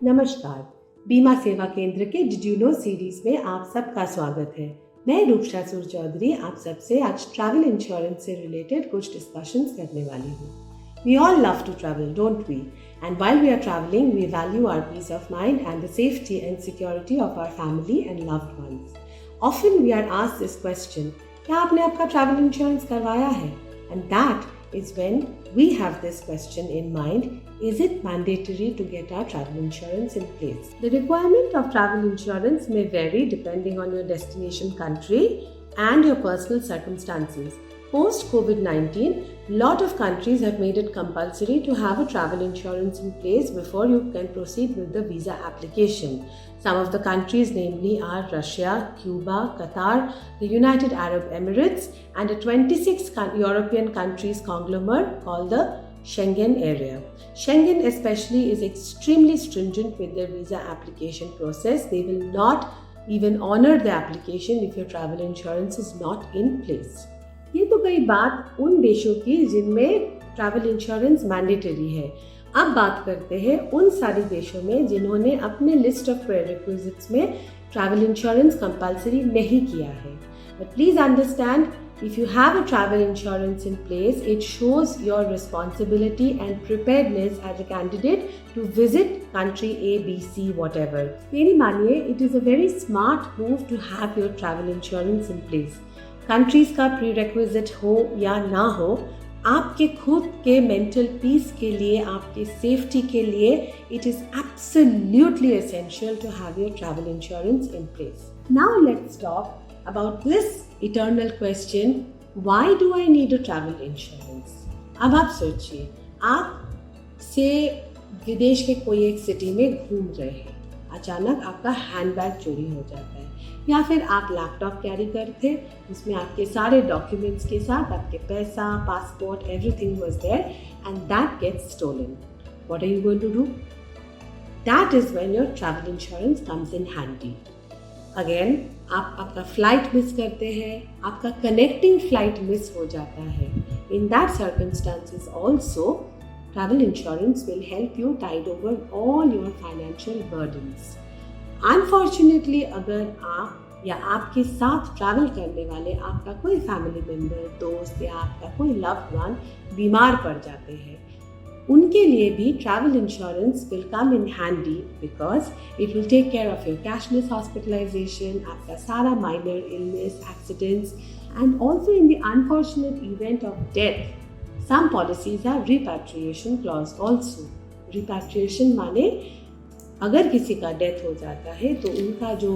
नमस्कार, बीमा सेवा केंद्र के डिड यू नो सीरीज में आप सबका स्वागत है। मैं रूपशा सुर चौधरी आप सबसे आज ट्रैवल इंश्योरेंस से रिलेटेड कुछ डिस्कशंस करने वाली हूँ। We all love to travel, don't we? And while we are traveling, we value our peace of mind and the safety and security of our family and loved ones. Often we are asked this question, क्या आपने आपका travel insurance करवाया है? And that is when we have this question in mind, is it mandatory to get our travel insurance in place? The requirement of travel insurance may vary depending on your destination country and your personal circumstances. Post COVID-19, lot of countries have made it compulsory to have a travel insurance in place before you can proceed with the visa application. Some of the countries namely are Russia, Cuba, Qatar, the United Arab Emirates and a 26 European countries conglomerate called the Schengen area. Schengen especially is extremely stringent with their visa application process. They will not even honor the application if your travel insurance is not in place. ये तो गई बात उन देशों की जिनमें travel insurance mandatory है। अब बात करते हैं उन सारे देशों में जिन्होंने अपने लिस्ट ऑफ प्रीरेक्विजिट्स में ट्रैवल इंश्योरेंस कंपल्सरी नहीं किया है। But please understand, if you have a travel insurance in place, it shows your responsibility and preparedness as a candidate to visit country A, B, C, whatever. मेरी मानिए, it is a very smart move to have your travel insurance in place. Countries का prerequisite हो या ना हो, आपके खुद के मेंटल पीस के लिए, आपके सेफ्टी के लिए it is absolutely essential to have your travel insurance in place. Now let's talk about this eternal question, why do I need a travel insurance? अब आप सोचिए, आप से विदेश के कोई एक सिटी में घूम रहे हैं, अचानक आपका हैंडबैग चोरी हो जाता है, या फिर आप लैपटॉप कैरी करते, उसमें आपके सारे डॉक्यूमेंट्स के साथ आपके पैसा, passport, everything was there and that gets stolen. What are you going to do? That is when your travel insurance comes in handy. Again, आप आपका फ्लाइट मिस करते हैं, आपका कनेक्टिंग फ्लाइट मिस हो जाता है। In that circumstances also travel insurance will help you tide over all your financial burdens. Unfortunately, अगर आप या आपके साथ ट्रैवल करने वाले आपका कोई फैमिली मेंबर, दोस्त या आपका कोई लव्ड वन बीमार पड़ जाते हैं, उनके लिए भी travel insurance will come in handy because it will take care of your cashless hospitalisation, आपका सारा minor illness, accidents and also in the unfortunate event of death. Some policies have repatriation clause also. Repatriation माने अगर किसी का death हो जाता है तो उनका जो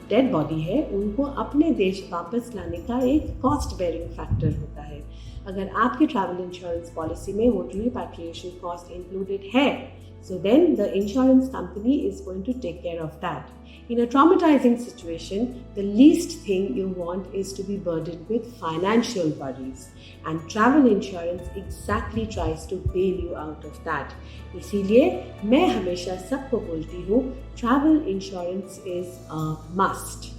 डेड बॉडी है उनको अपने देश वापस लाने का एक कॉस्ट बेयरिंग फैक्टर होता है। अगर आपके ट्रैवल इंश्योरेंस पॉलिसी में वो repatriation कॉस्ट इंक्लूडेड है, so then the insurance company is going to take care of that. In a traumatizing situation, the least thing you want is to be burdened with financial worries, and travel insurance exactly tries to bail you out of that. इसीलिए मैं हमेशा सबको बोलती हूँ, travel insurance is a must.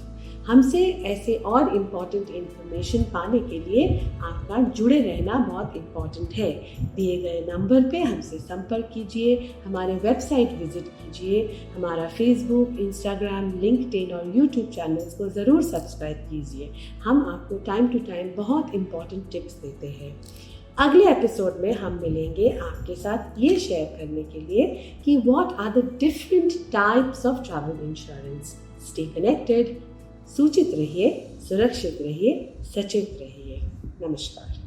हमसे ऐसे और important information पाने के लिए आपका जुड़े रहना बहुत इम्पॉर्टेंट है। दिए गए नंबर पे हमसे संपर्क कीजिए, हमारे वेबसाइट विजिट कीजिए, हमारा फेसबुक, इंस्टाग्राम, लिंक्डइन और यूट्यूब चैनल्स को ज़रूर सब्सक्राइब कीजिए। हम आपको टाइम टू टाइम बहुत इम्पॉर्टेंट टिप्स देते हैं। अगले एपिसोड में हम मिलेंगे आपके साथ ये शेयर करने के लिए कि what are the different types of travel insurance. Stay connected, सूचित रहिए, सुरक्षित रहिए, सचेत रहिए। नमस्कार।